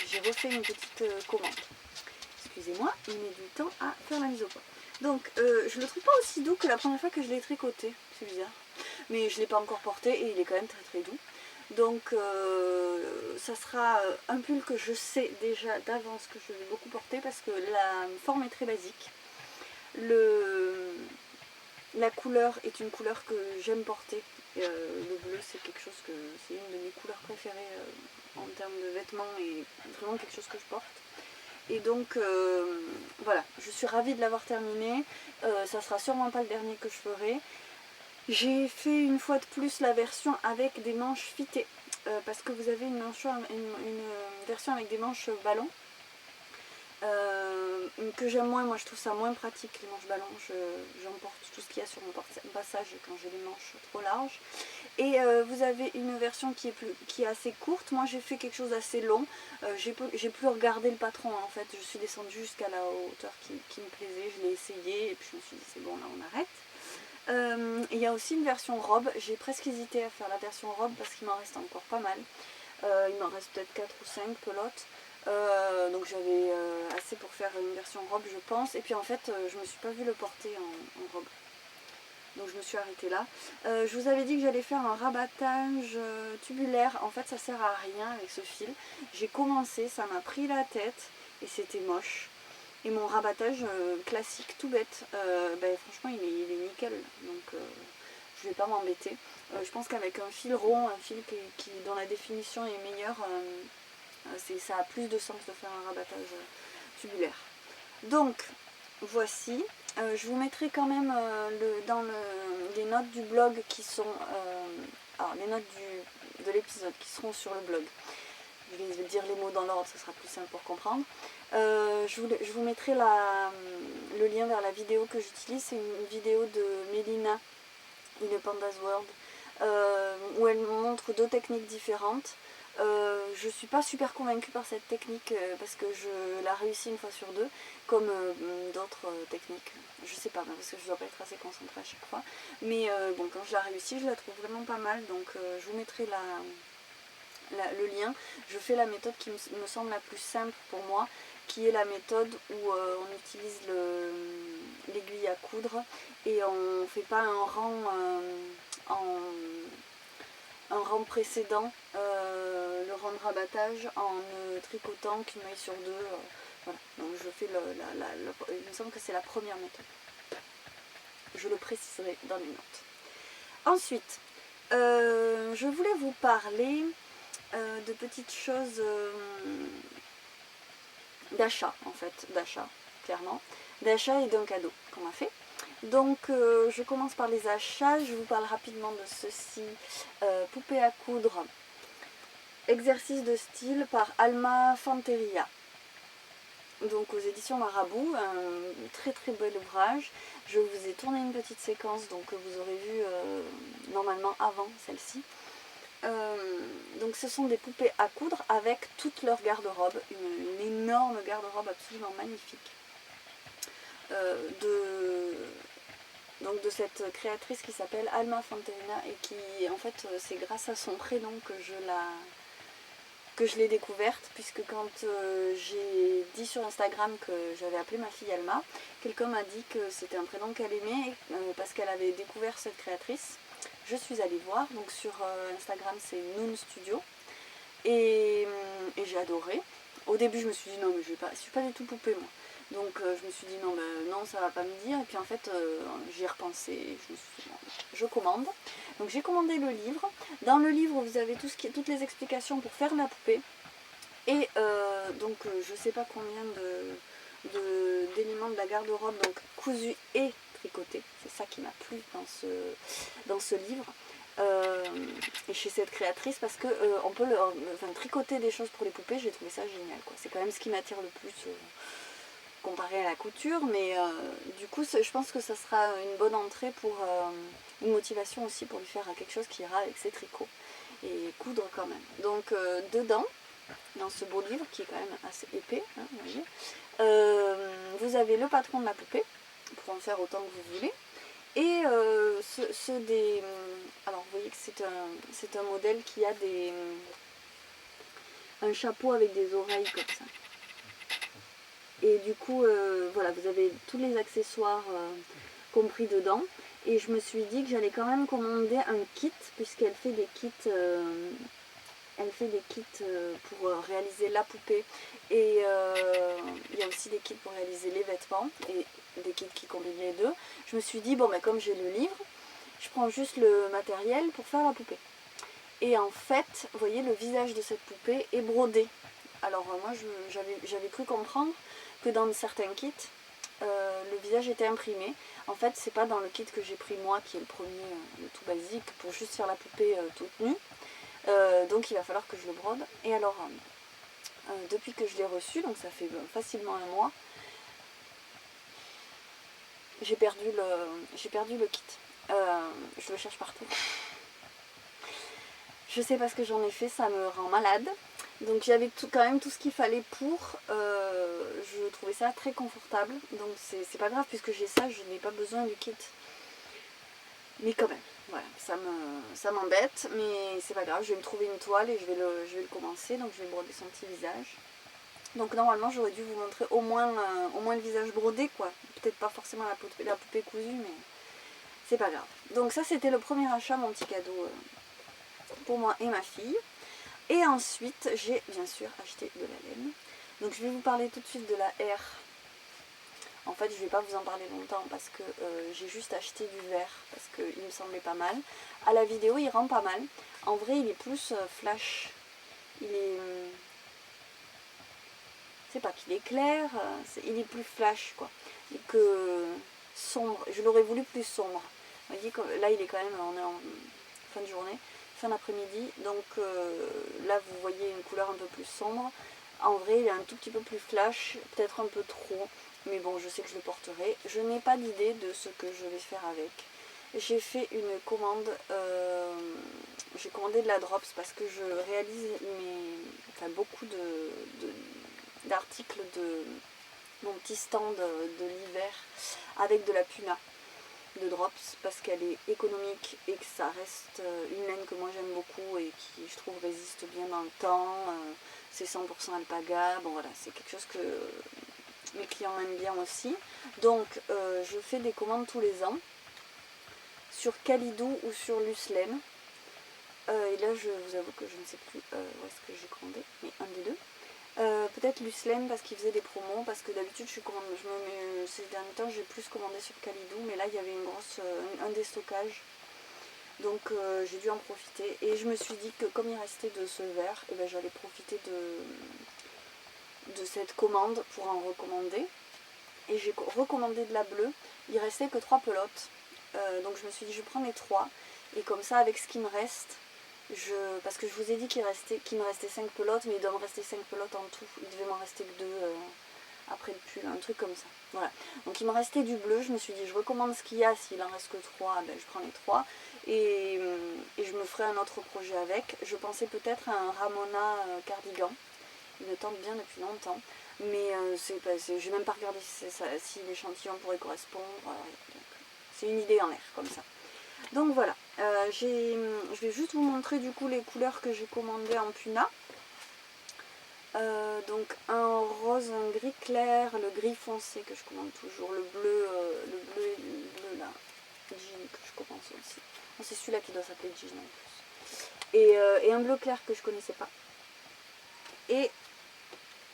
j'ai refait une petite commande. Excusez-moi, il met du temps à faire la mise au point. Donc je le trouve pas aussi doux que la première fois que je l'ai tricoté, c'est bizarre. Mais je ne l'ai pas encore porté et il est quand même très très doux. Donc ça sera un pull que je sais déjà d'avance que je vais beaucoup porter parce que la forme est très basique. La couleur est une couleur que j'aime porter. Le bleu c'est c'est une de mes couleurs préférées en termes de vêtements et vraiment quelque chose que je porte. Et donc voilà, je suis ravie de l'avoir terminé. Ça sera sûrement pas le dernier que je ferai. J'ai fait une fois de plus la version avec des manches fitées parce que vous avez une version avec des manches ballon que j'aime moins. Moi je trouve ça moins pratique, les manches ballon. J'emporte tout ce qu'il y a sur mon passage quand j'ai des manches trop larges. Et vous avez une version qui est assez courte. Moi j'ai fait quelque chose d'assez long. J'ai plus regardé le patron en fait. Je suis descendue jusqu'à la hauteur qui me plaisait. Je l'ai essayé et puis je me suis dit c'est bon, là on arrête. Il y a aussi une version robe. J'ai presque hésité à faire la version robe parce qu'il m'en reste encore pas mal. Il m'en reste peut-être 4 ou 5 pelotes. Donc j'avais assez pour faire une version robe je pense. Et puis en fait je me suis pas vue le porter en robe. Donc je me suis arrêtée là. Je vous avais dit que j'allais faire un rabattage tubulaire. En fait ça sert à rien avec ce fil. J'ai commencé, ça m'a pris la tête et c'était moche. Et mon rabattage classique tout bête, franchement il est nickel. Donc je vais pas m'embêter. Je pense qu'avec un fil rond, un fil dont la définition est meilleure, ça a plus de sens de faire un rabattage tubulaire. Donc voici. Je vous mettrai quand même les notes du blog qui sont... alors les notes de l'épisode qui seront sur le blog. Je vais dire les mots dans l'ordre, ce sera plus simple pour comprendre. Je vous mettrai le lien vers la vidéo que j'utilise. C'est une vidéo de Mélina, In a Panda's World, où elle montre 2 techniques différentes. Je ne suis pas super convaincue par cette technique parce que je la réussis une fois sur 2, comme d'autres techniques. Je sais pas, parce que je ne dois pas être assez concentrée à chaque fois. Mais bon, quand je la réussis, je la trouve vraiment pas mal. Donc je vous mettrai le lien. Je fais la méthode qui me semble la plus simple pour moi, qui est la méthode où on utilise l'aiguille à coudre et on ne fait pas un rang précédent, le rang de rabattage, en tricotant qu'une maille sur 2. Voilà. Donc je fais il me semble que c'est la première méthode. Je le préciserai dans les notes. Ensuite, je voulais vous parler de petites choses d'achat, en fait, d'achat, clairement. D'achat et d'un cadeau qu'on m'a fait. Donc je commence par les achats, je vous parle rapidement de ceci. Poupée à coudre, exercice de style par Alma Fanteria. Donc aux éditions Marabout, un très très bel ouvrage. Je vous ai tourné une petite séquence, donc vous aurez vu normalement avant celle-ci. Donc ce sont des poupées à coudre avec toute leur garde-robe, une énorme garde-robe absolument magnifique. Donc de cette créatrice qui s'appelle Alma Fanterina et qui, en fait, c'est grâce à son prénom que je l'ai découverte, puisque quand j'ai dit sur Instagram que j'avais appelé ma fille Alma, quelqu'un m'a dit que c'était un prénom qu'elle aimait parce qu'elle avait découvert cette créatrice. Je suis allée voir, donc sur Instagram c'est Noon Studio, et j'ai adoré. Au début je me suis dit non mais je suis pas du tout poupée moi. Donc je me suis dit non, non ça va pas me dire, et puis en fait j'y ai repensé, je me suis dit, bon, je commande. Donc j'ai commandé le livre. Dans le livre vous avez toutes les explications pour faire la poupée, et donc je sais pas combien d'éléments de la garde-robe, donc cousus et tricotés, c'est ça qui m'a plu dans ce livre. Et chez cette créatrice, parce que on peut tricoter des choses pour les poupées, j'ai trouvé ça génial, quoi. C'est quand même ce qui m'attire le plus comparé à la couture, mais du coup je pense que ça sera une bonne entrée pour une motivation aussi pour lui faire quelque chose qui ira avec ses tricots et coudre quand même. Donc dedans, dans ce beau livre qui est quand même assez épais, hein, vous voyez, vous avez le patron de la poupée pour en faire autant que vous voulez. Et alors vous voyez que c'est un modèle qui a un chapeau avec des oreilles comme ça. Et du coup, voilà, vous avez tous les accessoires compris dedans. Et je me suis dit que j'allais quand même commander un kit, puisqu'elle fait des kits, pour réaliser la poupée. Et il y a aussi des kits pour réaliser les vêtements, et des kits qui combinent les deux. Je me suis dit, bon, comme j'ai le livre, je prends juste le matériel pour faire la poupée. Et en fait, vous voyez, le visage de cette poupée est brodé. Alors moi, j'avais cru comprendre que dans certains kits, le visage était imprimé. En fait, c'est pas dans le kit que j'ai pris moi, qui est le premier, le tout basique, pour juste faire la poupée toute nue. Donc il va falloir que je le brode. Et alors, depuis que je l'ai reçu, donc ça fait facilement un mois, j'ai perdu le kit. Je le cherche partout. Je sais pas ce que j'en ai fait, ça me rend malade. Donc j'avais quand même tout ce qu'il fallait pour. Je trouvais ça très confortable. Donc c'est pas grave, puisque j'ai ça, je n'ai pas besoin du kit. Mais quand même, voilà, ça m'embête, mais c'est pas grave, je vais me trouver une toile et je vais le commencer. Donc je vais broder son petit visage. Donc normalement j'aurais dû vous montrer au moins le visage brodé, quoi. Peut-être pas forcément la poupée cousue, mais c'est pas grave. Donc ça c'était le premier achat, mon petit cadeau pour moi et ma fille. Et ensuite j'ai bien sûr acheté de la laine. Donc je vais vous parler tout de suite de la R. En fait je vais pas vous en parler longtemps parce que j'ai juste acheté du vert parce qu'il me semblait pas mal. À la vidéo il rend pas mal. En vrai il est plus flash. Il est... c'est pas qu'il est clair, il est plus flash quoi. Et que sombre. Je l'aurais voulu plus sombre. Vous voyez, là il est quand même, on est en fin de journée, fin d'après-midi, donc là vous voyez une couleur un peu plus sombre. En vrai il est un tout petit peu plus flash, peut-être un peu trop, mais bon je sais que je le porterai. Je n'ai pas d'idée de ce que je vais faire avec. J'ai fait une commande, j'ai commandé de la drops parce que je réalise beaucoup d'articles de mon petit stand de l'hiver avec de la puna de drops parce qu'elle est économique et que ça reste une laine que moi j'aime beaucoup et qui je trouve résiste bien dans le temps. C'est 100% alpaga, bon voilà, c'est quelque chose que mes clients aiment bien aussi. Donc je fais des commandes tous les ans sur Kalidou ou sur Luslem. Et là je vous avoue que je ne sais plus où est-ce que j'ai commandé, mais un des deux. Peut-être Luslem parce qu'il faisait des promos, parce que d'habitude ces derniers temps j'ai plus commandé sur Kalidou, mais là il y avait un déstockage, donc j'ai dû en profiter et je me suis dit que comme il restait de ce vert, et ben, j'allais profiter de cette commande pour en recommander, et j'ai recommandé de la bleue. Il restait que 3 pelotes, donc je me suis dit je prends les 3 et comme ça avec ce qui me reste, parce que je vous ai dit qu'il me restait 5 pelotes, mais il doit me rester 5 pelotes en tout. Il devait m'en rester que 2 après le pull, un truc comme ça. Voilà. Donc il me restait du bleu, je me suis dit je recommande ce qu'il y a, s'il en reste que 3, ben, je prends les 3. Et je me ferai un autre projet avec. Je pensais peut-être à un Ramona cardigan. Il me tente bien depuis longtemps. Mais j'ai même pas regardé si l'échantillon pourrait correspondre. C'est une idée en l'air comme ça. Donc voilà, je vais juste vous montrer du coup les couleurs que j'ai commandées en puna. Donc un rose, un gris clair, le gris foncé que je commande toujours, le bleu là, jean que je commande aussi. C'est celui-là qui doit s'appeler jean en plus. Et un bleu clair que je connaissais pas. Et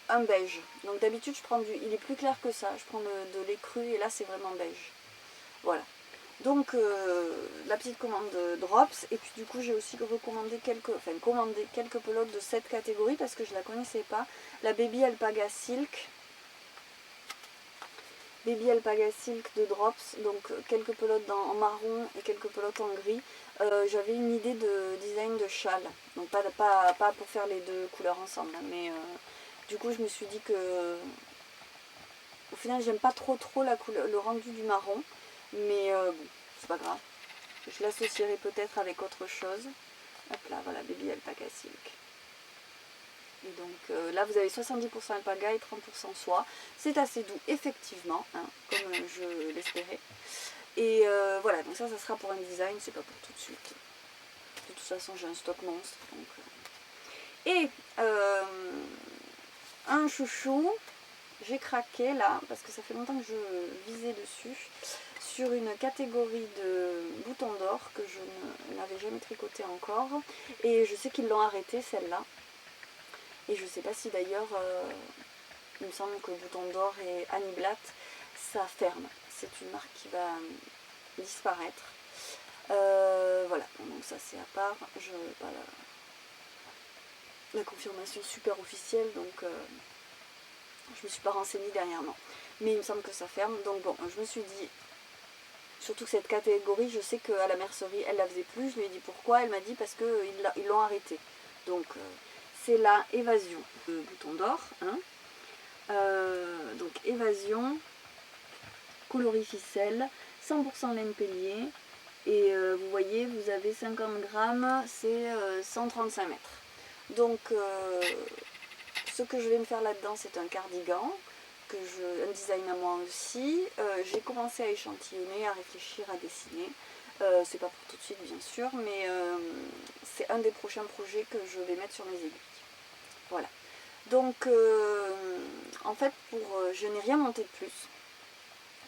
un beige. Donc d'habitude je prends il est plus clair que ça, je prends de l'écru et là c'est vraiment beige. Voilà. Donc la petite commande de drops, et puis du coup j'ai aussi commandé quelques pelotes de cette catégorie parce que je la connaissais pas. La Baby Alpaga Silk. Baby Alpaga Silk de drops, donc quelques pelotes en marron et quelques pelotes en gris. J'avais une idée de design de châle, donc pas pour faire les deux couleurs ensemble, mais du coup je me suis dit que au final j'aime pas trop le rendu du marron, mais bon, c'est pas grave. Je l'associerai peut-être avec autre chose. Hop là, voilà, Baby Alpaga Silk. Et donc là, vous avez 70% alpaga et 30% soie. C'est assez doux, effectivement, hein, comme je l'espérais. Et voilà, donc ça sera pour un design, c'est pas pour tout de suite. De toute façon, j'ai un stock monstre. Donc, Et un chouchou, j'ai craqué là, parce que ça fait longtemps que je visais dessus, sur une catégorie de boutons d'or que je n'avais jamais tricoté encore. Et je sais qu'ils l'ont arrêté, celle-là. Et je ne sais pas si d'ailleurs, il me semble que Bouton d'Or et Annie Blatt, ça ferme. C'est une marque qui va disparaître. Voilà, donc ça c'est à part. Je n'ai pas la confirmation super officielle, donc je me suis pas renseignée dernièrement. Mais il me semble que ça ferme. Donc bon, je me suis dit, surtout que cette catégorie, je sais qu'à la mercerie, elle la faisait plus. Je lui ai dit pourquoi. Elle m'a dit parce qu'ils l'ont arrêté. Donc c'est la Évasion de Bouton d'Or. Hein. Donc Évasion, coloris ficelle, 100% laine Pellier. Et vous voyez, vous avez 50 grammes, c'est 135 mètres. Donc ce que je vais me faire là-dedans, c'est un cardigan, un design à moi aussi. J'ai commencé à échantillonner, à réfléchir, à dessiner. C'est pas pour tout de suite bien sûr, mais c'est un des prochains projets que je vais mettre sur mes aiguilles. Voilà. Donc en fait je n'ai rien monté de plus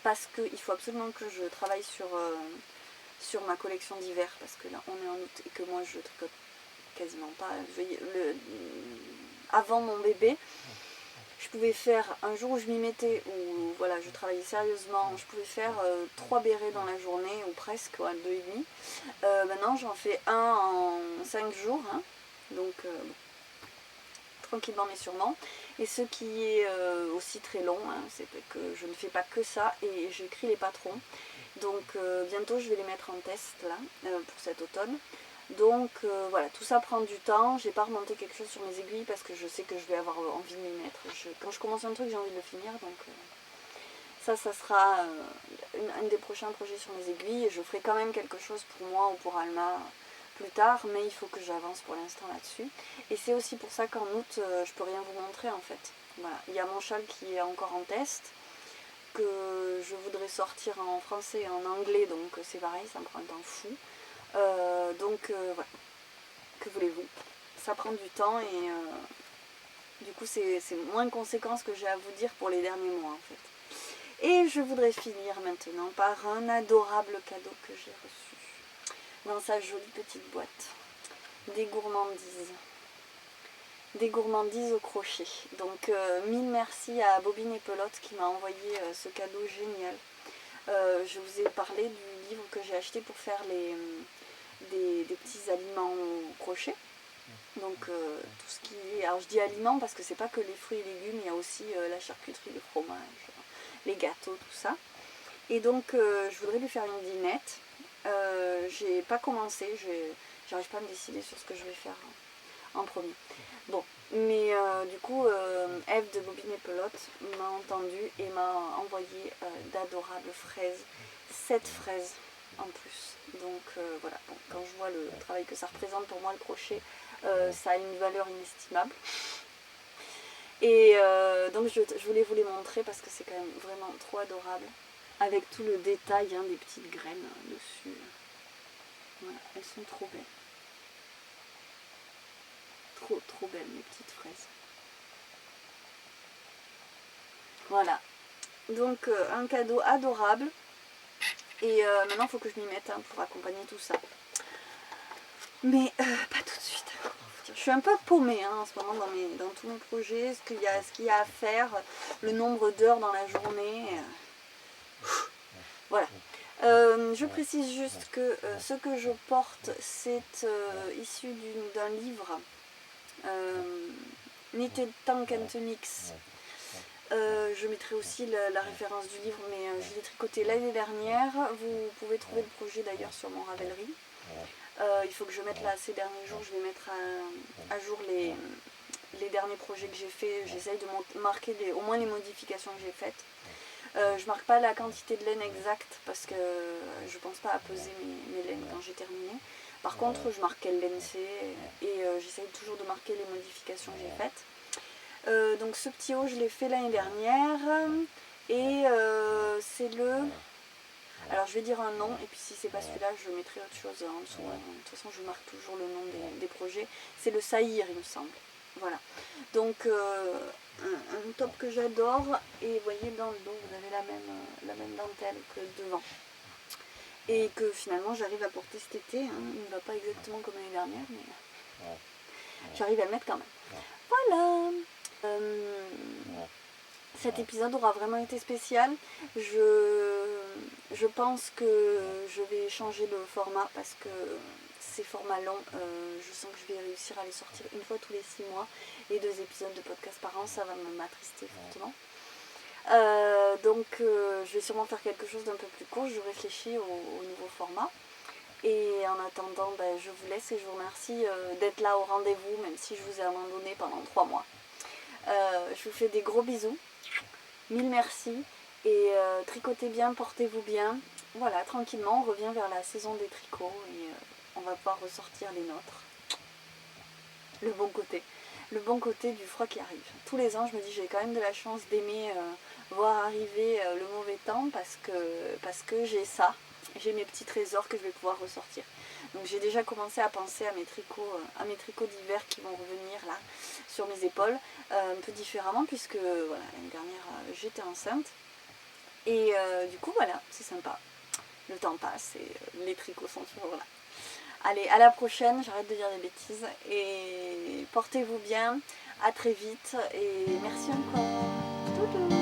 parce qu'il faut absolument que je travaille sur ma collection d'hiver, parce que là on est en août et que moi je tricote quasiment pas. Avant mon bébé, je pouvais faire un jour où je m'y mettais, où voilà, je travaillais sérieusement, je pouvais faire 3 bérets dans la journée, ou presque, ouais, 2,5. Maintenant j'en fais un en 5 jours, hein, donc tranquillement mais sûrement. Et ce qui est aussi très long, hein, c'est que je ne fais pas que ça, et j'écris les patrons. Donc bientôt je vais les mettre en test là pour cet automne. Donc voilà, tout ça prend du temps. J'ai pas remonté quelque chose sur mes aiguilles parce que je sais que je vais avoir envie de m'y mettre. Quand je commence un truc, j'ai envie de le finir. Donc ça sera un des prochains projets sur mes aiguilles. Je ferai quand même quelque chose pour moi ou pour Alma plus tard, mais il faut que j'avance pour l'instant là-dessus. Et c'est aussi pour ça qu'en août, je peux rien vous montrer en fait. Voilà, il y a mon châle qui est encore en test, que je voudrais sortir en français et en anglais, donc c'est pareil, ça me prend un temps fou. Donc voilà, que voulez-vous, ça prend du temps et du coup c'est moins de conséquences que j'ai à vous dire pour les derniers mois en fait. Et je voudrais finir maintenant par un adorable cadeau que j'ai reçu dans sa jolie petite boîte. Des gourmandises. Des gourmandises au crochet. Donc mille merci à Bobine et Pelote qui m'a envoyé ce cadeau génial. Je vous ai parlé du livre que j'ai acheté pour faire des petits aliments au crochet. Donc tout ce qui est... Alors je dis aliments parce que c'est pas que les fruits et légumes, il y a aussi la charcuterie, le fromage, les gâteaux, tout ça. Et donc je voudrais lui faire une dînette. J'ai pas commencé, j'arrive pas à me décider sur ce que je vais faire en premier. Bon, mais du coup, Eve de Bobine et Pelote m'a entendu et m'a envoyé d'adorables fraises. 7 fraises en plus. Donc voilà, bon, quand je vois le travail que ça représente pour moi le crochet, ça a une valeur inestimable. Et donc je voulais vous les montrer parce que c'est quand même vraiment trop adorable. Avec tout le détail des petites graines dessus. Voilà, elles sont trop belles. Trop belles mes petites fraises. Voilà. Donc un cadeau adorable. Et maintenant il faut que je m'y mette pour accompagner tout ça. Mais pas tout de suite. Je suis un peu paumée en ce moment dans tous mes projets, ce qu'il y a à faire, le nombre d'heures dans la journée. Voilà. Je précise juste que ce que je porte, c'est issu d'un livre, Knitted Tank and Mix. Je mettrai aussi la référence du livre, mais je l'ai tricoté l'année dernière. Vous pouvez trouver le projet d'ailleurs sur mon Ravelry. Il faut que je mette là ces derniers jours, je vais mettre à jour les derniers projets que j'ai faits. J'essaye de marquer au moins les modifications que j'ai faites. Je marque pas la quantité de laine exacte parce que je pense pas à peser mes laines quand j'ai terminé. Par contre, je marque quelle laine c'est et j'essaye toujours de marquer les modifications que j'ai faites. Donc ce petit haut, je l'ai fait l'année dernière et c'est le... Alors je vais dire un nom et puis si c'est pas celui-là, je mettrai autre chose en dessous. De toute façon, je marque toujours le nom des projets. C'est le Saïr, il me semble. Voilà. Donc un top que j'adore et vous voyez dans le dos vous avez la même dentelle que devant et que finalement j'arrive à porter cet été. Il ne va pas exactement comme l'année dernière mais j'arrive à le mettre quand même. Voilà. Cet épisode aura vraiment été spécial. Je pense que je vais changer le format parce que ces formats longs, je sens que je vais réussir à les sortir une fois tous les 6 mois et 2 épisodes de podcast par an, ça va m'attrister fortement. Donc je vais sûrement faire quelque chose d'un peu plus court, je réfléchis au nouveau format. Et en attendant, je vous laisse et je vous remercie d'être là au rendez-vous, même si je vous ai abandonné pendant 3 mois. Je vous fais des gros bisous. Mille merci et tricotez bien, portez-vous bien. Voilà, tranquillement, on revient vers la saison des tricots et on va pouvoir ressortir les nôtres. Le bon côté du froid qui arrive. Tous les ans, je me dis j'ai quand même de la chance d'aimer voir arriver le mauvais temps parce que j'ai ça. J'ai mes petits trésors que je vais pouvoir ressortir. Donc j'ai déjà commencé à penser à mes tricots d'hiver qui vont revenir là sur mes épaules un peu différemment puisque voilà, l'année dernière j'étais enceinte et du coup voilà, c'est sympa. Le temps passe et les tricots sont toujours là. Allez, à la prochaine, j'arrête de dire des bêtises et portez-vous bien, à très vite et merci encore. Toudou.